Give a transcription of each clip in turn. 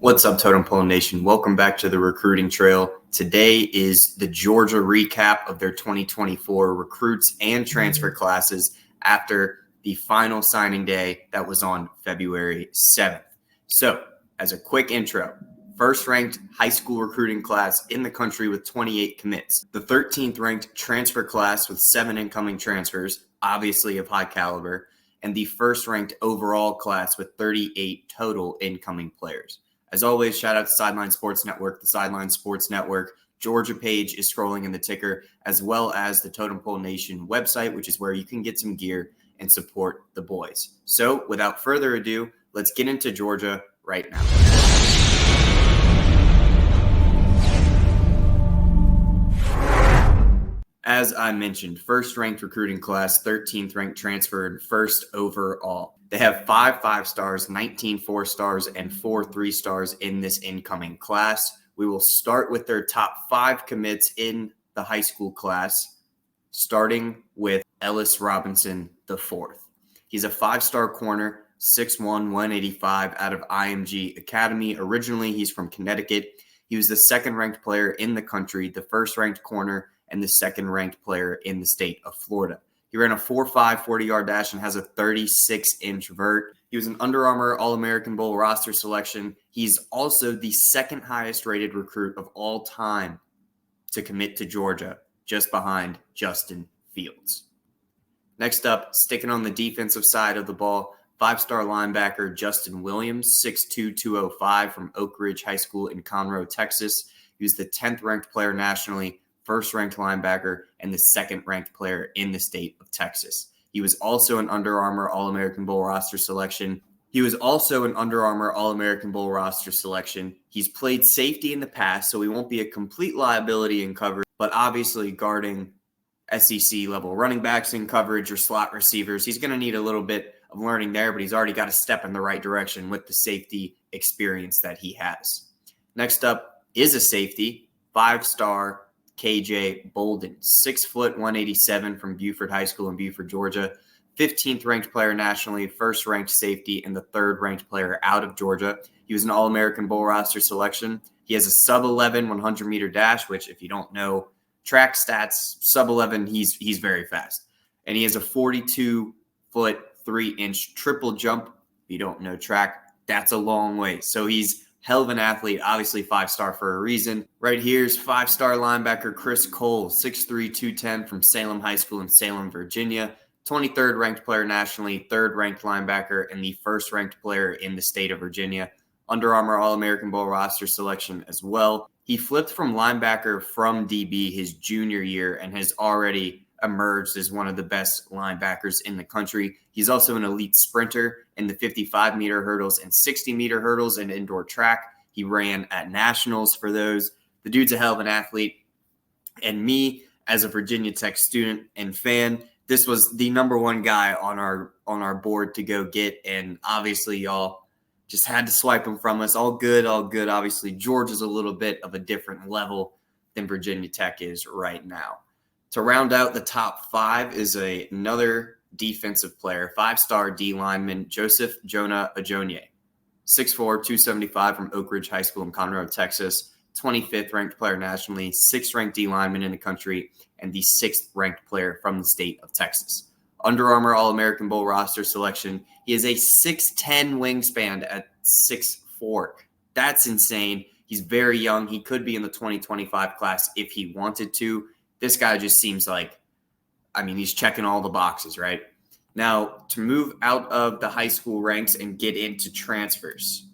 What's up, Totem Pole Nation? Welcome back to the Recruiting Trail. Today is the Georgia recap of their 2024 recruits and transfer classes after the final signing day that was on February 7th. So, as a quick intro, first-ranked high school recruiting class in the country with 28 commits. The 13th ranked transfer class with 7 incoming transfers, obviously of high caliber, and the first-ranked overall class with 38 total incoming players. As always, shout out to Sideline Sports Network, the Sideline Sports Network Georgia page is scrolling in the ticker, as well as the Totem Pole Nation website, which is where you can get some gear and support the boys. So without further ado, let's get into Georgia right now. As I mentioned, first-ranked recruiting class, 13th ranked transferred, first overall. They have 5 5-stars, 19 4-stars, and 4 3-stars in this incoming class. We will start with their top 5 commits in the high school class, starting with Ellis Robinson IV. He's a 5-star corner, 6'1", 185 out of IMG Academy. Originally, he's from Connecticut. He was the second-ranked player in the country, the first-ranked corner, and the second-ranked player in the state of Florida. He ran a 4.5 40-yard dash and has a 36-inch vert. He was an Under Armour All-American Bowl roster selection. He's also the second highest-rated recruit of all time to commit to Georgia, just behind Justin Fields. Next up, sticking on the defensive side of the ball, 5-star linebacker Justin Williams, 6'2", 205 from Oak Ridge High School in Conroe, Texas. He was the 10th-ranked player nationally, first-ranked linebacker, and the second-ranked player in the state of Texas. He was also an Under Armour All-American Bowl roster selection. He's played safety in the past, so he won't be a complete liability in coverage, but obviously guarding SEC-level running backs in coverage or slot receivers, he's going to need a little bit of learning there, but he's already got a step in the right direction with the safety experience that he has. Next up is a safety, 5-star KJ Balden, 6 foot 187 from Buford High School in Buford, Georgia, 15th ranked player nationally, first ranked safety, and the third ranked player out of Georgia. He was an All-American Bowl roster selection. He has a sub-11 100-meter dash, which if you don't know track stats, sub-11, he's very fast. And he has a 42-foot 3-inch triple jump. If you don't know track, that's a long way. So he's hell of an athlete, obviously 5-star for a reason. Right here's 5-star linebacker Chris Cole, 6'3", 210 from Salem High School in Salem, Virginia. 23rd ranked player nationally, 3rd ranked linebacker, and the 1st ranked player in the state of Virginia. Under Armour All-American Bowl roster selection as well. He flipped from linebacker from DB his junior year and has already emerged as one of the best linebackers in the country. He's also an elite sprinter in the 55-meter hurdles and 60-meter hurdles and indoor track. He ran at nationals for those. The dude's a hell of an athlete. And me, as a Virginia Tech student and fan, this was the number one guy on our board to go get. And obviously, y'all just had to swipe him from us. All good, all good. Obviously, Georgia's a little bit of a different level than Virginia Tech is right now. To round out the top 5 is another defensive player, 5-star D lineman Jonah Ajon, 6'4", 275 from Oak Ridge High School in Conroe, Texas, 25th ranked player nationally, 6th ranked D lineman in the country, and the 6th ranked player from the state of Texas. Under Armour All-American Bowl roster selection. He has a 6'10" wingspan at 6'4". That's insane. He's very young. He could be in the 2025 class if he wanted to. This guy just seems like, he's checking all the boxes, right? Now, to move out of the high school ranks and get into transfers,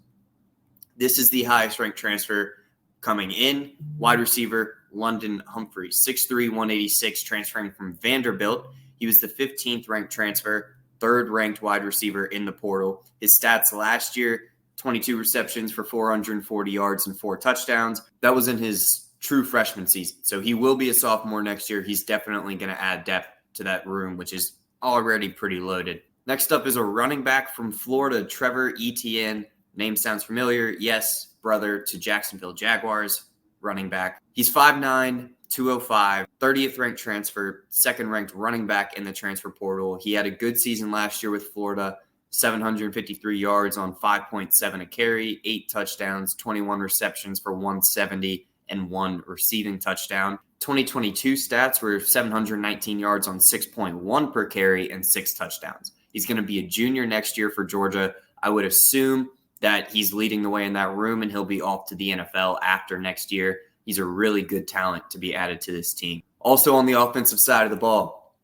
this is the highest ranked transfer coming in. Wide receiver, London Humphrey, 6'3", 186, transferring from Vanderbilt. He was the 15th ranked transfer, 3rd ranked wide receiver in the portal. His stats last year, 22 receptions for 440 yards and 4 touchdowns. That was in his true freshman season. So he will be a sophomore next year. He's definitely going to add depth to that room, which is already pretty loaded. Next up is a running back from Florida, Trevor Etienne. Name sounds familiar. Yes, brother to Jacksonville Jaguars running back. He's 5'9", 205, 30th ranked transfer, 2nd ranked running back in the transfer portal. He had a good season last year with Florida. 753 yards on 5.7 a carry, 8 touchdowns, 21 receptions for 170, and 1 receiving touchdown. 2022 stats were 719 yards on 6.1 per carry and 6 touchdowns. He's going to be a junior next year for Georgia. I would assume that he's leading the way in that room and he'll be off to the NFL after next year. He's a really good talent to be added to this team. Also on the offensive side of the ball,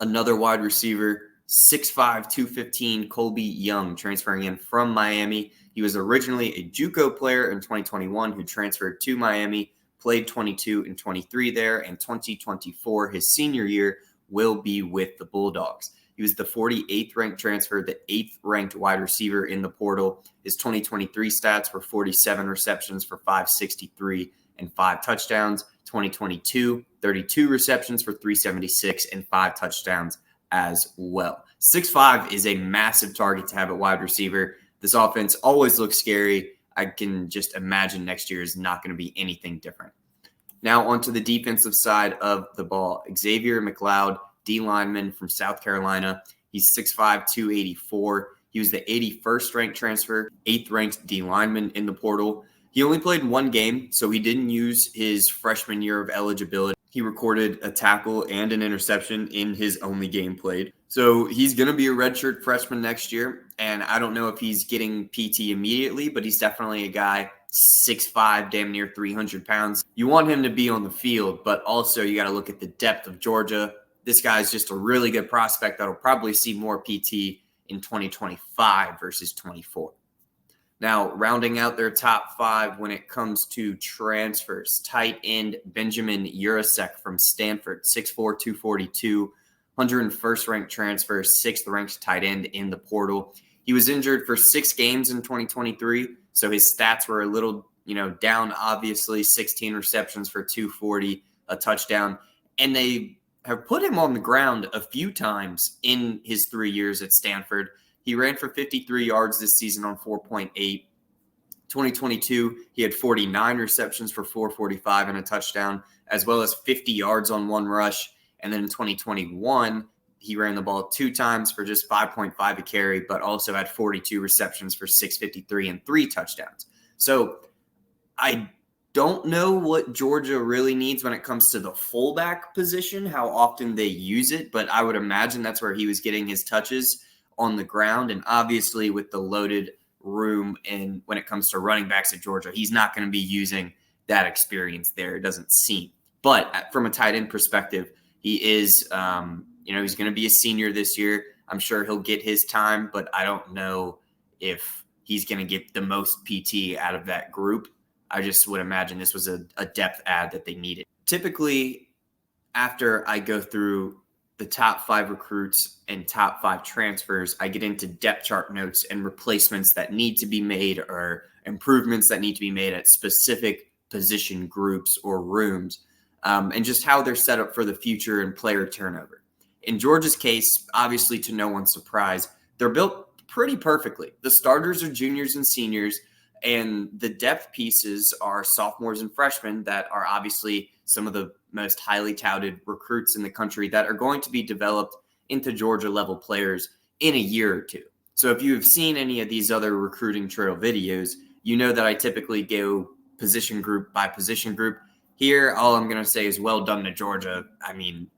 another wide receiver, 6'5", 215, Kobby Young, transferring in from Miami. He was originally a JUCO player in 2021 who transferred to Miami, played 22 and 23 there, and 2024, his senior year, will be with the Bulldogs. He was the 48th ranked transfer, the 8th ranked wide receiver in the portal. His 2023 stats were 47 receptions for 563 and 5 touchdowns. 2022, 32 receptions for 376 and 5 touchdowns as well. 6'5" is a massive target to have at wide receiver. This offense always looks scary. I can just imagine next year is not going to be anything different. Now onto the defensive side of the ball. Xavier McLoud, D lineman from South Carolina. He's 6'5", 284. He was the 81st ranked transfer, 8th ranked D lineman in the portal. He only played 1 game, so he didn't use his freshman year of eligibility. He recorded a tackle and an interception in his only game played. So he's going to be a redshirt freshman next year, and I don't know if he's getting PT immediately, but he's definitely a guy 6'5", damn near 300 pounds. You want him to be on the field, but also you got to look at the depth of Georgia. This guy's just a really good prospect that'll probably see more PT in 2025 versus 24. Now, rounding out their top 5 when it comes to transfers, tight end Benjamin Urasek from Stanford, 6'4", 242, 101st ranked transfer, 6th ranked tight end in the portal. He was injured for 6 games in 2023, so his stats were a little, down, obviously. 16 receptions for 240, a touchdown, and they have put him on the ground a few times in his 3 years at Stanford. He ran for 53 yards this season on 4.8. 2022, he had 49 receptions for 445 and a touchdown, as well as 50 yards on 1 rush. And then in 2021, he ran the ball 2 times for just 5.5 a carry, but also had 42 receptions for 653 and 3 touchdowns. So I don't know what Georgia really needs when it comes to the fullback position, how often they use it, but I would imagine that's where he was getting his touches on the ground. And obviously with the loaded room and when it comes to running backs at Georgia, he's not going to be using that experience there, it doesn't seem. But from a tight end perspective, he is, he's going to be a senior this year. I'm sure he'll get his time, but I don't know if he's going to get the most PT out of that group. I just would imagine this was a depth add that they needed. Typically, after I go through the top 5 recruits and top 5 transfers, I get into depth chart notes and replacements that need to be made or improvements that need to be made at specific position groups or rooms, and just how they're set up for the future and player turnover. In Georgia's case, obviously to no one's surprise, they're built pretty perfectly. The starters are juniors and seniors, and the depth pieces are sophomores and freshmen that are obviously some of the most highly touted recruits in the country that are going to be developed into Georgia level players in a year or 2. So if you've seen any of these other recruiting trail videos, you know that I typically go position group by position group. Here, all I'm going to say is well done to Georgia. I mean,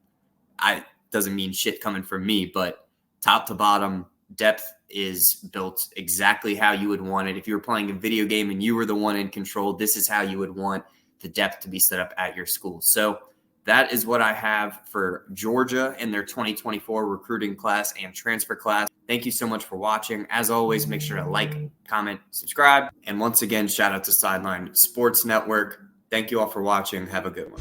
doesn't mean shit coming from me, but top to bottom, depth is built exactly how you would want it. If you were playing a video game and you were the one in control, this is how you would want the depth to be set up at your school. So that is what I have for Georgia and their 2024 recruiting class and transfer class. Thank you so much for watching. As always, make sure to like, comment, subscribe. And once again, shout out to Sideline Sports Network. Thank you all for watching. Have a good one.